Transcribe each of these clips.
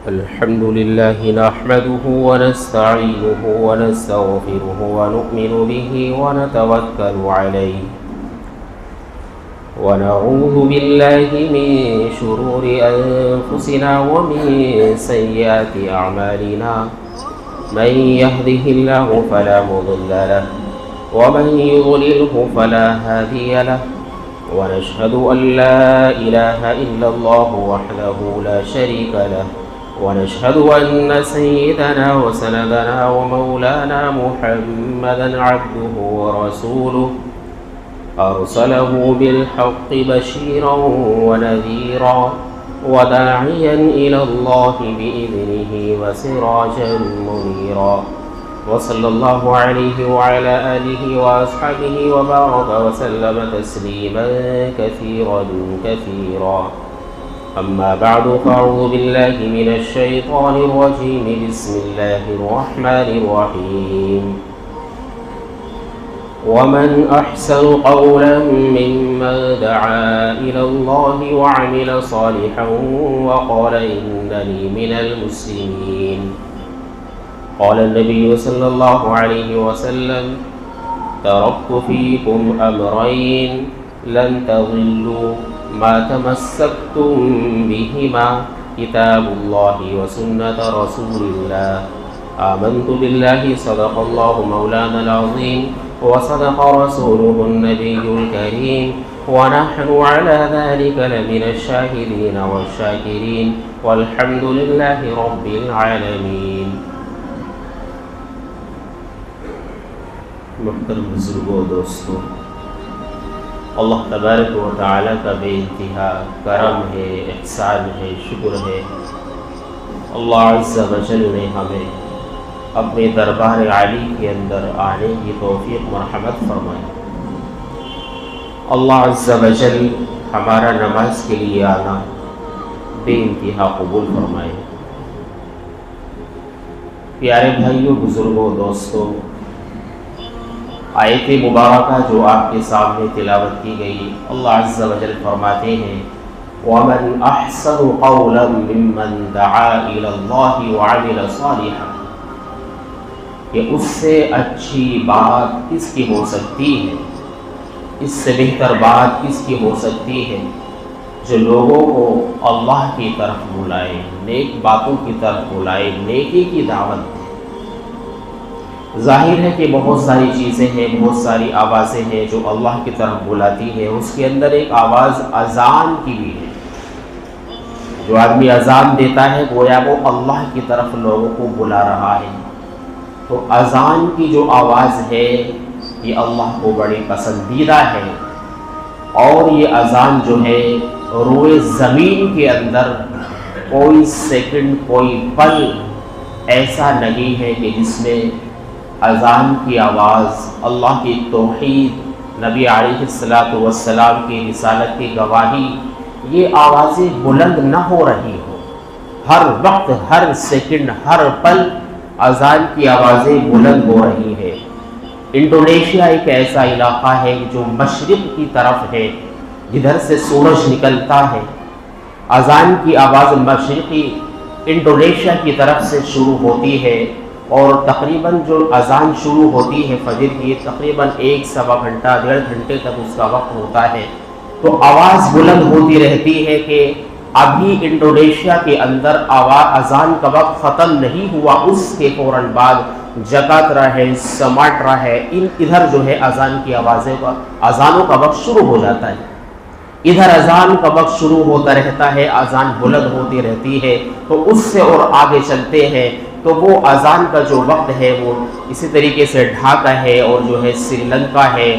الحمد لله نحمده ونستعينه ونستغفره ونؤمن به ونتوكل عليه ونعوذ بالله من شرور أنفسنا ومن سيئات أعمالنا من يهده الله فلا مضل له ومن يضلله فلا هادي له ونشهد أن لا إله إلا الله وحده لا شريك له ونشهد أن سيدنا وسندنا ومولانا محمدا عبده ورسوله أرسله بالحق بشيرا ونذيرا وداعيا إلى الله بإذنه وسراجا منيرا وصلى الله عليه وعلى آله وأصحابه وبارك وسلم تسليما كثيرا كثيرا أما بعد فأعوذ بالله من الشيطان الرجيم بسم الله الرحمن الرحيم ومن أحسن قولا ممن دعا إلى الله وعمل صالحا وقال إنني من المسلمين قال النبي صلى الله عليه وسلم تركت فيكم أمرين لن تضلوا ما تمسكتم بهما كتاب الله وسنة رسول الله آمنت بالله صدق الله مولانا العظيم وصدق رسوله النبي الكريم ونحن على ذلك لمن الشاهدين والشاكرين والحمد لله رب العالمين. محترم بزرگوں دوستوں، اللہ تبارک و تعالیٰ کا بے انتہا کرم ہے، احسان ہے، شکر ہے. اللہ عز و جل نے ہمیں اپنے دربار عالی کے اندر آنے کی توفیق مرحمت فرمائی. اللہ عز و جل ہمارا نماز کے لیے آنا بے انتہا قبول فرمائے. پیارے بھائیوں، بزرگوں، دوستوں، آیت مبارکہ جو آپ کے سامنے تلاوت کی گئی، اللہ عز و جل فرماتے ہیں وَمَنْ أَحْسَنُ قَوْلًا مِّمَّنْ دَعَا إِلَى اللَّهِ وَعَمِلَ صَالِحًا، کہ اس سے اچھی بات کس کی ہو سکتی ہے، اس سے بہتر بات کس کی ہو سکتی ہے جو لوگوں کو اللہ کی طرف بلائے، نیک باتوں کی طرف بلائے، نیکی کی دعوت دے. ظاہر ہے کہ بہت ساری چیزیں ہیں، بہت ساری آوازیں ہیں جو اللہ کی طرف بلاتی ہے. اس کے اندر ایک آواز اذان کی بھی ہے. جو آدمی اذان دیتا ہے گویا وہ اللہ کی طرف لوگوں کو بلا رہا ہے. تو اذان کی جو آواز ہے یہ اللہ کو بڑی پسندیدہ ہے، اور یہ اذان جو ہے روئے زمین کے اندر کوئی سیکنڈ، کوئی پل ایسا نہیں ہے کہ جس میں اذان کی آواز، اللہ کی توحید، نبی علیہ السلام کی رسالت کی گواہی، یہ آوازیں بلند نہ ہو رہی ہو. ہر وقت، ہر سیکنڈ، ہر پل اذان کی آوازیں بلند ہو رہی ہے. انڈونیشیا ایک ایسا علاقہ ہے جو مشرق کی طرف ہے، جدھر سے سورج نکلتا ہے. اذان کی آواز مشرقی انڈونیشیا کی طرف سے شروع ہوتی ہے، اور تقریباً جو اذان شروع ہوتی ہے فجر کی، تقریباً 1-1.25 گھنٹہ، 1.5 گھنٹے تک اس کا وقت ہوتا ہے. تو آواز بلند ہوتی رہتی ہے کہ ابھی انڈونیشیا کے اندر اذان کا وقت ختم نہیں ہوا، اس کے فوراً بعد جکاترا ہے، سماٹرا ہے، ادھر جو ہے اذان کی اذانوں کا وقت شروع ہو جاتا ہے. ادھر اذان کا وقت شروع ہوتا رہتا ہے، اذان بلند ہوتی رہتی ہے. تو اس سے اور آگے چلتے ہیں تو وہ اذان کا جو وقت ہے وہ اسی طریقے سے ڈھاکہ ہے، اور جو ہے سری لنکا ہے،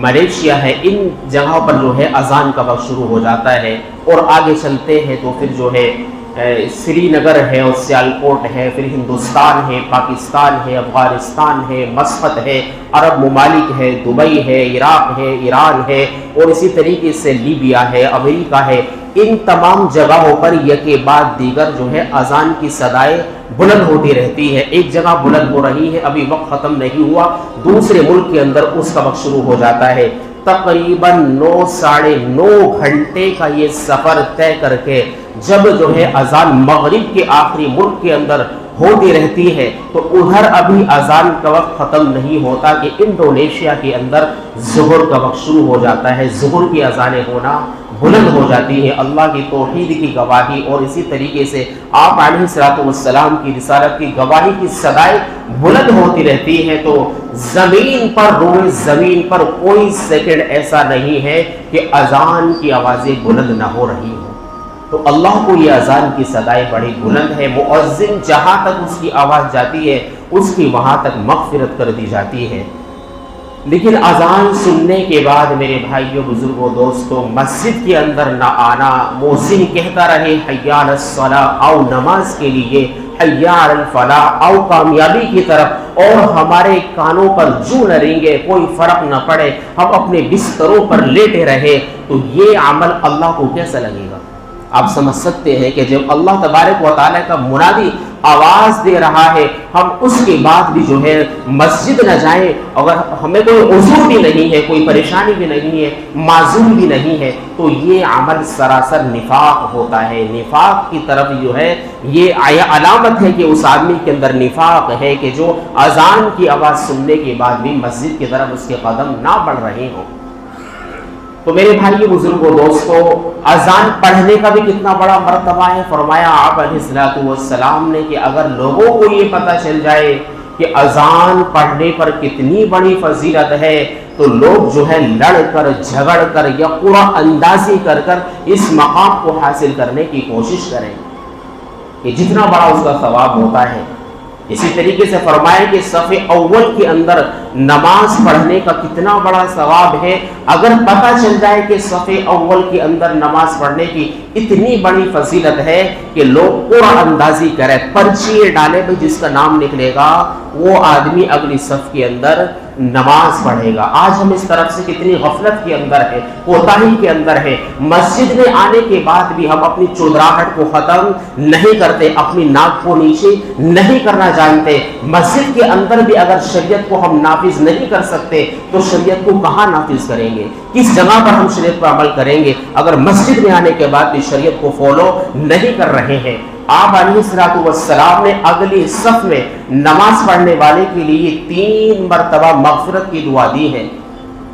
ملیشیا ہے، ان جگہوں پر جو ہے اذان کا وقت شروع ہو جاتا ہے. اور آگے چلتے ہیں تو پھر جو ہے سری نگر ہے اور سیالکوٹ ہے، پھر ہندوستان ہے، پاکستان ہے، افغانستان ہے، مسقط ہے، عرب ممالک ہے، دبئی ہے، عراق ہے، ایران ہے، اور اسی طریقے سے لیبیا ہے، امریکہ ہے. ان تمام جگہوں پر یکے بعد دیگر جو ہے اذان کی صدائیں بلند ہوتی رہتی ہے. ایک جگہ بلند ہو رہی ہے، ابھی وقت ختم نہیں ہوا، دوسرے ملک کے اندر اس کا وقت شروع ہو جاتا ہے. تقریباً 9 ساڑھے 9 گھنٹے کا یہ سفر طے کر کے جب جو ہے اذان مغرب کے آخری ملک کے اندر ہوتی رہتی ہے تو ادھر ابھی اذان کا وقت ختم نہیں ہوتا کہ انڈونیشیا کے اندر ظہر کا وقت شروع ہو جاتا ہے، ظہر کی اذانیں ہونا بلند ہو جاتی ہیں، اللہ کی توحید کی گواہی اور اسی طریقے سے آپ علیہ الصلوۃ والسلام کی رسالت کی گواہی کی صدائیں بلند ہوتی رہتی ہیں۔ تو زمین پر، روئے زمین پر کوئی سیکنڈ ایسا نہیں ہے کہ اذان کی آوازیں بلند نہ ہو رہی ہوں۔ تو اللہ کو یہ اذان کی صدائیں بڑی بلند ہے، مؤذن جہاں تک اس کی آواز جاتی ہے اس کی وہاں تک مغفرت کر دی جاتی ہے۔ لیکن اذان سننے کے بعد میرے بھائیوں، بزرگوں، دوستوں، مسجد کے اندر نہ آنا، مؤذن کہتا رہے حی علی الصلاۃ او نماز کے لیے، حی علی الفلاح او کامیابی کی طرف، اور ہمارے کانوں پر جو نہ رینگے، کوئی فرق نہ پڑے، ہم اپنے بستروں پر لیٹے رہے، تو یہ عمل اللہ کو کیسا لگے گا؟ آپ سمجھ سکتے ہیں کہ جب اللہ تبارک و تعالیٰ کا منادی آواز دے رہا ہے، ہم اس کے بعد بھی جو ہے مسجد نہ جائیں، اگر ہمیں کوئی عذر بھی نہیں ہے، کوئی پریشانی بھی نہیں ہے، معذور بھی نہیں ہے، تو یہ عمل سراسر نفاق ہوتا ہے۔ نفاق کی طرف جو ہے یہ علامت ہے کہ اس آدمی کے اندر نفاق ہے کہ جو اذان کی آواز سننے کے بعد بھی مسجد کی طرف اس کے قدم نہ بڑھ رہے ہوں۔ تو میرے بھائی، بزرگوں، دوستوں، اذان پڑھنے کا بھی کتنا بڑا مرتبہ ہے۔ فرمایا آپ علیہ الصلوۃ والسلام نے کہ اگر لوگوں کو یہ پتہ چل جائے کہ اذان پڑھنے پر کتنی بڑی فضیلت ہے تو لوگ جو ہے لڑ کر، جھگڑ کر یا قرآن اندازی کر کر اس مقام کو حاصل کرنے کی کوشش کریں کہ جتنا بڑا اس کا ثواب ہوتا ہے۔ اسی طریقے سے فرمایا کہ صف اول کے اندر نماز پڑھنے کا کتنا بڑا ثواب ہے۔ اگر پتہ چل جائے کہ صف اول کے اندر نماز پڑھنے کی اتنی بڑی فضیلت ہے کہ لوگ قرعہ اندازی کرے، پرچیاں ڈالے، بھائی جس کا نام نکلے گا وہ آدمی اگلی صف کے اندر نماز پڑھے گا۔ آج ہم اس طرف سے کتنی غفلت کے اندر ہے، کوتاہی کے اندر ہے۔ مسجد میں آنے کے بعد بھی ہم اپنی چودراہٹ کو ختم نہیں کرتے، اپنی ناک کو نیچے نہیں کرنا جانتے۔ مسجد کے اندر بھی اگر شریعت کو ہم نافذ نہیں کر سکتے تو شریعت کو کہاں نافذ کریں گے؟ کس جگہ پر ہم شریعت پر عمل کریں گے اگر مسجد میں آنے کے بعد بھی شریعت کو فالو نہیں کر رہے ہیں؟ آپ علیہ الصلوۃ والسلام نے اگلی صف میں نماز پڑھنے والے کے لیے 3 مرتبہ مغفرت کی دعا دی ہے۔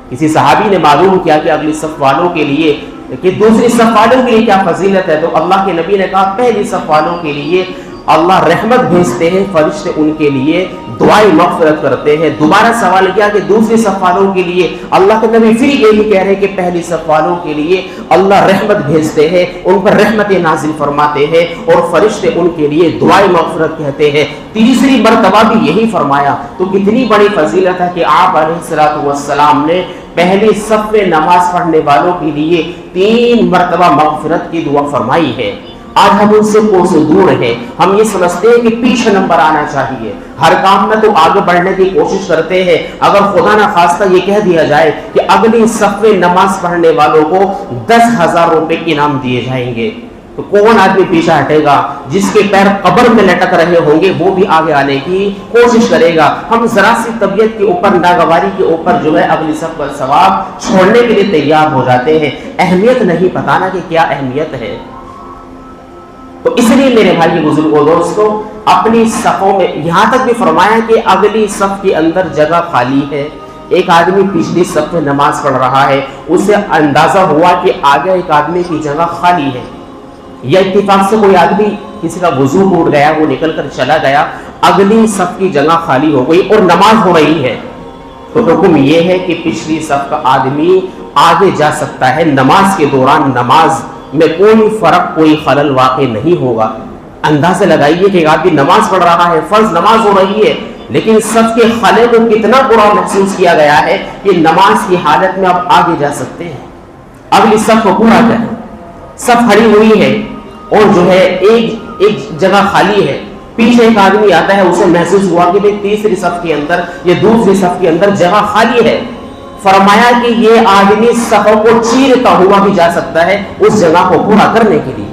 کسی صحابی نے معلوم کیا کہ اگلی صف والوں کے لیے، کہ دوسری صف والوں کے لیے کیا فضیلت ہے، تو اللہ کے نبی نے کہا پہلی صف والوں کے لیے اللہ رحمت بھیجتے ہیں، فرشتے ان کے لیے دعائیں مغفرت کرتے ہیں۔ دوبارہ سوال کیا کہ دوسری صف والوں کے لیے، اللہ کے نبی پھر یہی کہہ رہے کہ پہلی صف والوں کے لیے اللہ رحمت بھیجتے ہیں، ان پر رحمت نازل فرماتے ہیں اور فرشتے ان کے لیے دعائیں مغفرت کہتے ہیں۔ تیسری مرتبہ بھی یہی فرمایا، تو کتنی بڑی فضیلت ہے کہ آپ علیہ الصلوۃ والسلام نے پہلی صف میں نماز پڑھنے والوں کے لیے 3 مرتبہ مغفرت کی دعا فرمائی ہے۔ آج ہم ان سے کوسوں دور ہیں، ہم یہ سمجھتے ہیں کہ پیچھے نمبر آنا چاہیے، ہر کام میں تو آگے بڑھنے کی کوشش کرتے ہیں۔ اگر خدا نہ خواستہ یہ کہہ دیا جائے کہ اگلی صف میں نماز پڑھنے والوں کو 10,000 روپے انعام دیے جائیں گے، تو کون آدمی پیچھے ہٹے گا؟ جس کے پیر قبر میں لٹک رہے ہوں گے وہ بھی آگے آنے کی کوشش کرے گا۔ ہم ذرا سی طبیعت کے اوپر، ناگواری کے اوپر جو ہے اگلی صف کا ثواب چھوڑنے کے لیے تیار ہو جاتے ہیں۔ اہمیت نہیں پتانا کہ کیا اہمیت ہے۔ تو اس لیے میرے بھائی، بزرگوں، دوستوں، اپنی صفوں میں یہاں تک بھی فرمایا کہ اگلی صف کے اندر جگہ خالی ہے۔ ایک آدمی پچھلی صف میں نماز پڑھ رہا ہے، اسے اندازہ ہوا کہ آگے ایک آدمی کی جگہ خالی ہے، یا اتفاق سے کوئی آدمی کسی کا وضو ٹوٹ گیا، وہ نکل کر چلا گیا، اگلی صف کی جگہ خالی ہو گئی اور نماز ہو رہی ہے، تو حکم یہ ہے کہ پچھلی صف کا آدمی آگے جا سکتا ہے۔ نماز کے دوران نماز میں کوئی فرق، کوئی خلل واقع نہیں ہوگا۔ اندازہ لگائیے کہ ایک آدمی نماز پڑھ رہا ہے، فرض نماز ہو رہی ہے، لیکن صف کے خلے کو کتنا برا محسوس کیا گیا ہے کہ نماز کی حالت میں آپ آگے جا سکتے ہیں۔ اگلی صف کو پورا کریں، صف کھڑی ہوئی ہے اور جو ہے ایک جگہ خالی ہے، پیچھے ایک آدمی آتا ہے، اسے محسوس ہوا کہ تیسری صف کے اندر یا دوسری صف کے اندر جگہ خالی ہے۔ فرمایا کہ یہ آدمی صفوں کو چیرتا ہوا بھی جا سکتا ہے اس جگہ کو پورا کرنے کے لیے۔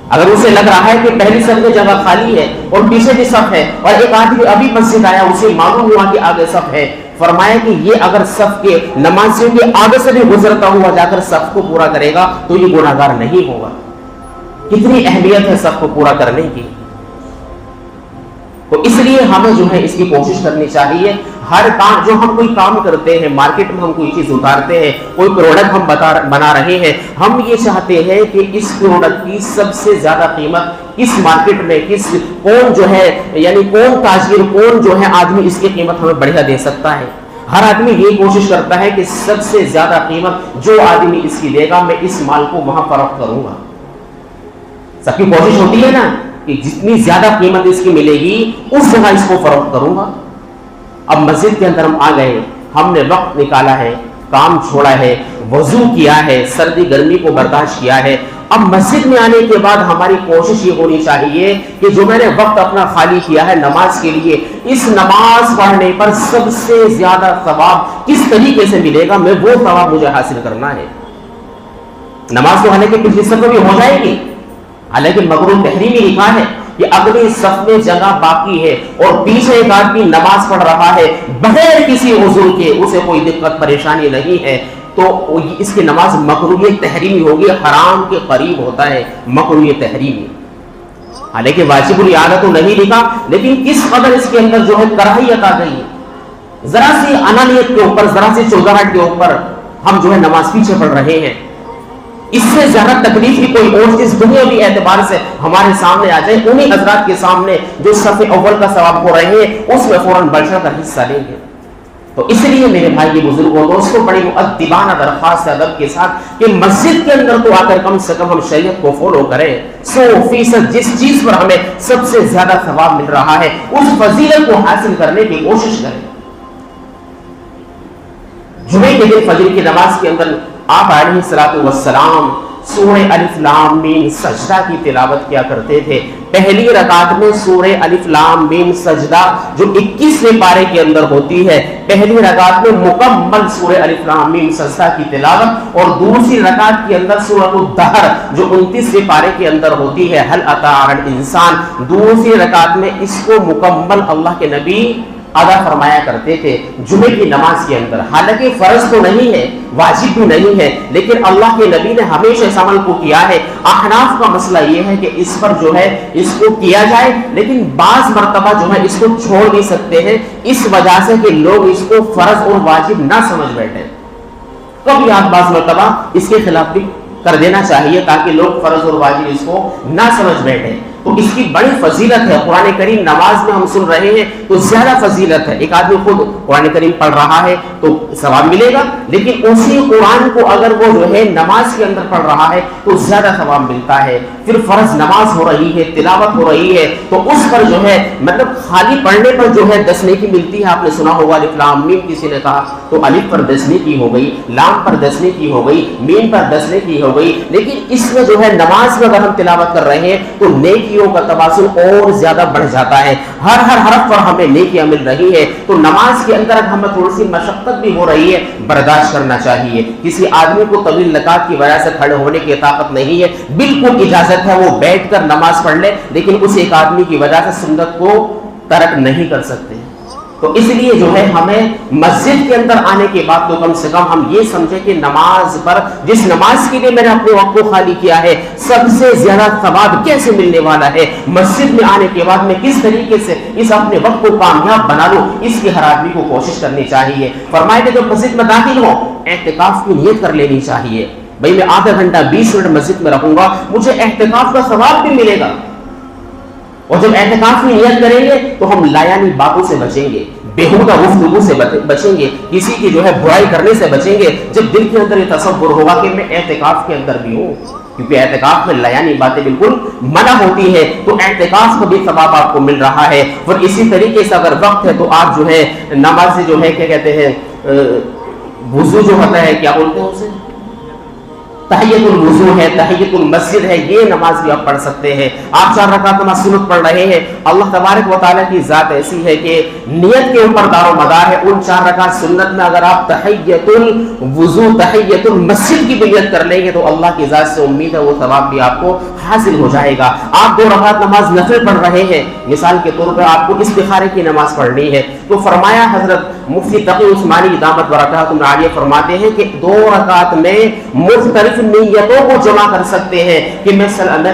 اگر اسے لگ رہا ہے کہ پہلی صف میں جگہ خالی ہے اور پیچھے بھی صف ہے، اور ایک آدمی ابھی مسجد آیا، اسے معلوم ہوا کہ آگے صف ہے، فرمایا کہ یہ اگر صف کے نمازیوں کے آگے سے بھی گزرتا ہوا جا کر صف کو پورا کرے گا تو یہ گناہگار نہیں ہوگا۔ کتنی اہمیت ہے سب کو پورا کرنے کی. تو اس لیے ہمیں جو ہے اس کی کوشش کرنی چاہیے. ہر کام جو ہم کوئی کام کرتے ہیں, مارکیٹ میں ہم کوئی چیز اتارتے ہیں, کوئی پروڈکٹ ہم بنا رہے ہیں, ہم یہ چاہتے ہیں کہ اس پروڈکٹ کی سب سے زیادہ قیمت کس مارکیٹ میں کون جو ہے, یعنی کون تاجر, کون جو ہے آدمی اس کی قیمت ہمیں بڑھیا دے سکتا ہے. ہر آدمی یہی کوشش کرتا ہے کہ سب سے زیادہ قیمت جو آدمی اس کی دے گا میں اس مال کو وہاں فروخت کروں گا. سب کی کوشش ہوتی ہے نا کہ جتنی زیادہ قیمت اس کی ملے گی اس جگہ اس کو فروخت کروں گا. اب مسجد کے اندر ہم آ گئے, ہم نے وقت نکالا ہے, کام چھوڑا ہے, وضو کیا ہے, سردی گرمی کو برداشت کیا ہے. اب مسجد میں آنے کے بعد ہماری کوشش یہ ہونی چاہیے کہ جو میں نے وقت اپنا خالی کیا ہے نماز کے لیے, اس نماز پڑھنے پر سب سے زیادہ ثواب کس طریقے سے ملے گا, میں وہ ثواب مجھے حاصل کرنا ہے. نماز تو حالانکہ پچھلی صف میں ہو جائے گی, حالانکہ مغروب تحریمی لکھا ہے کہ اگلی صف میں جگہ باقی ہے اور پیچھے ایک آدمی نماز پڑھ رہا ہے بغیر کسی عذر کے, اسے کوئی دقت پریشانی نہیں ہے, تو اس کی نماز مکروہ تحریمی ہوگی, حرام کے قریب ہوتا ہے مکروہ تحریمی. حالانکہ واجب الاعادہ تو نہیں لکھا, لیکن کس قدر اس کے اندر جو ہے کراہیت آ گئی, ذرا سی انانیت کے اوپر, ذرا سی چودراہٹ کے اوپر ہم جو ہے نماز پیچھے پڑھ رہے ہیں. اس سے زیادہ تکلیف کی کوئی اور چیز دنیاوی اعتبار سے ہمارے سامنے آ جائے, انہی حضرات کے سامنے جو صف اول کا ثواب ہو رہے ہیں اس میں فوراً بڑھ چڑھ کر حصہ لیں گے. تو اس لیے میرے بھائی بزرگوں دوستوں, بڑی مؤدبانہ درخواست ادب کے ساتھ کہ مسجد کے اندر تو آ کر کم سے کم ہم شریعت کو فالو کریں. 100% جس چیز پر ہمیں سب سے زیادہ ثواب مل رہا ہے اس فضیلت کو حاصل کرنے کی کوشش کریں. جمعے کے دن فجر کی نماز کے اندر آپ علیہ الصلوۃ والسلام سورہ الف لام میم سجدہ کی تلاوت کیا کرتے تھے. پہلی رکعت میں سورہ الف لام میم سجدہ جو 21ویں پارے کے اندر ہوتی ہے, پہلی رکعت میں مکمل سورہ الف لام میم سجدہ کی تلاوت, اور دوسری رکعت کے اندر سورۃ الدہر جو 29ویں پارے کے اندر ہوتی ہے هل اتى على الانسان, دوسری رکعت میں اس کو مکمل اللہ کے نبی ادا فرمایا کرتے تھے جمعے کی نماز کے اندر. حالانکہ فرض تو نہیں ہے, واجب بھی نہیں ہے, لیکن اللہ کے نبی نے ہمیشہ اس عمل کو کیا ہے. احناف کا مسئلہ یہ ہے کہ اس پر جو ہے اس کو کیا جائے, لیکن بعض مرتبہ جو ہے اس کو چھوڑ نہیں سکتے ہیں, اس وجہ سے کہ لوگ اس کو فرض اور واجب نہ سمجھ بیٹھے. کبھی آپ بعض مرتبہ اس کے خلاف بھی کر دینا چاہیے تاکہ لوگ فرض اور واجب اس کو نہ سمجھ بیٹھے. تو اس کی بڑی فضیلت ہے. قرآن کریم نماز میں ہم سن رہے ہیں تو زیادہ فضیلت ہے. ایک آدمی خود قرآن کریم پڑھ رہا ہے تو ثواب ملے گا, لیکن اسی قرآن کو اگر وہ جو ہے نماز کے اندر پڑھ رہا ہے تو زیادہ ثواب ملتا ہے. پھر فرض نماز ہو رہی ہے, تلاوت ہو رہی ہے, تو اس پر جو ہے مطلب خالی پڑھنے پر جو ہے 10 نیکی ملتی ہے. آپ نے سنا ہوگا الف لام میم کسی نے کہا تو الف پر 10 نیکی ہو گئی, لام پر 10 نیکی ہو گئی, میم پر 10 نیکی ہو گئی. لیکن اس میں جو ہے نماز میں اگر ہم تلاوت کر رہے ہیں تو نیکی کا تباسل اور زیادہ بڑھ جاتا ہے. ہر حرف پر ہمیں نیکیاں مل رہی ہے. تو نماز کے اندر ہمیں تھوڑی سی مشقت بھی ہو رہی ہے, برداشت کرنا چاہیے. کسی آدمی کو طویل لقات کی وجہ سے کھڑے ہونے کی طاقت نہیں ہے, بالکل اجازت ہے وہ بیٹھ کر نماز پڑھ لے, لیکن اس ایک آدمی کی وجہ سے سنت کو ترک نہیں کر سکتے. تو اس لیے جو ہے ہمیں مسجد کے اندر آنے کے بعد تو کم سے کم ہم یہ سمجھیں کہ نماز پر, جس نماز کے لیے میں نے اپنے وقت کو خالی کیا ہے, سب سے زیادہ ثواب کیسے ملنے والا ہے. مسجد میں آنے کے بعد میں کس طریقے سے اس اپنے وقت کو کامیاب بنا لوں, اس کی ہر آدمی کو کوشش کرنی چاہیے. فرمایا کہ جب مسجد میں داخل ہو اعتکاف کی نیت کر لینی چاہیے. بھئی میں آدھا گھنٹہ 20 منٹ مسجد میں رہوں گا, مجھے اعتکاف کا ثواب بھی ملے گا. اور جب اعتکاف کی نیت کریں گے تو ہم لایانی باتوں سے بچیں گے, بیہودہ گفتگو سے بچیں گے, کسی کی جو ہے برائی کرنے سے بچیں گے. جب دل کے اندر یہ تصور ہوگا کہ میں اعتکاف کے اندر بھی ہوں, کیونکہ اعتکاف میں لایانی باتیں بالکل منع ہوتی ہے, تو اعتکاف کا بھی ثواب آپ کو مل رہا ہے. اور اسی طریقے سے اگر وقت ہے تو آپ جو ہے نماز سے جو ہے کیا کہتے ہیں, وضو جو ہوتا ہے کیا بولتے ہیں اسے, تحیت الوضو ہے, تحیت المسجد ہے, یہ نماز بھی آپ پڑھ سکتے ہیں. آپ 4 رکعت نماز سنت پڑھ رہے ہیں. اللہ تبارک و تعالیٰ کی ذات ایسی ہے کہ نیت کے اوپر دار و مدار ہے. ان 4 رکعت سنت میں اگر آپ تحیت الوضو, تحیت المسجد کی بھی نیت کر لیں گے تو اللہ کی ذات سے امید ہے وہ ثواب بھی آپ کو حاصل ہو جائے گا. آپ 2 رکعت نماز نفل پڑھ رہے ہیں, مثال کے طور پر آپ کو استخارے کی نماز پڑھنی ہے, تو فرمایا حضرت مفتی تقی عثمانی دامت برکاتہم العالیہ فرماتے ہیں کہ 2 رکعت میں مختلف نیتوں کو جمع کر سکتے ہیں کہ میں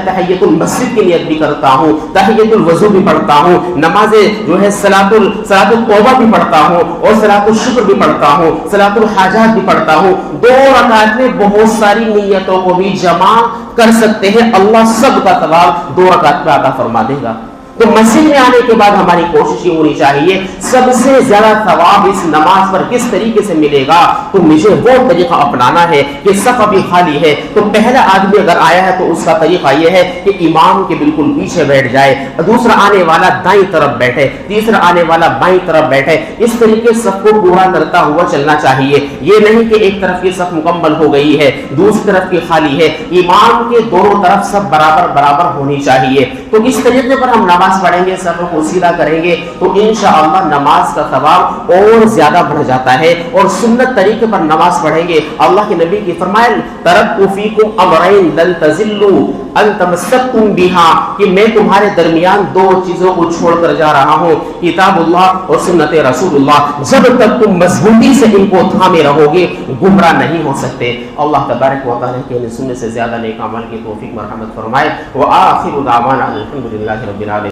تحیۃ المسجد کی نیت بھی کرتا ہوں, تحیۃ الوضو بھی پڑھتا ہوں, نماز جو ہے صلاۃ التوبہ بھی پڑھتا ہوں, اور صلاۃ الشکر بھی پڑھتا ہوں, صلاۃ الحاجات بھی پڑھتا ہوں. 2 رکعت میں بہت ساری نیتوں کو بھی جمع کر سکتے ہیں. اللہ سب کا ثواب 2 رکعت میں عطا فرما دے گا. تو مسجد میں آنے کے بعد ہماری کوشش یہ ہونی چاہیے سب سے زیادہ ثواب اس نماز پر کس طریقے سے ملے گا, تو مجھے وہ طریقہ اپنانا ہے کہ صف ابھی خالی ہے تو پہلا آدمی اگر آیا ہے تو اس کا طریقہ یہ ہے کہ امام کے بالکل پیچھے بیٹھ جائے, دوسرا آنے والا دائیں طرف بیٹھے, تیسرا آنے والا بائیں طرف بیٹھے. اس طریقے صف کو پورا کرتا ہوا چلنا چاہیے. یہ نہیں کہ ایک طرف کی صف مکمل ہو گئی ہے دوسری طرف کی خالی ہے, امام کے دونوں طرف سب برابر ہونی چاہیے. تو اس طریقے پر ہم نماز پڑھیں گے, سب کو سیدھا کریں گے تو انشاءاللہ نماز کا ثواب اور زیادہ بڑھ جاتا ہے. اور سنت طریقے پر نماز پڑھیں گے, اللہ کے نبی کی فرمایا ترکت فیکم امرین لن تضلوا ان تمسکتم بہا, کہ میں تمہارے درمیان 2 چیزوں کو چھوڑ کر جا رہا ہوں, کتاب اللہ اور سنت رسول اللہ. جب تک تم مضبوطی سے ان کو تھامے رہو گے گمراہ نہیں ہو سکتے. اللہ تبارک و تعالی کے سننے سے زیادہ نیک عمل کی توفیق مرحمت فرمائے. وآخر دعوانا الحمدللہ رب العالمین.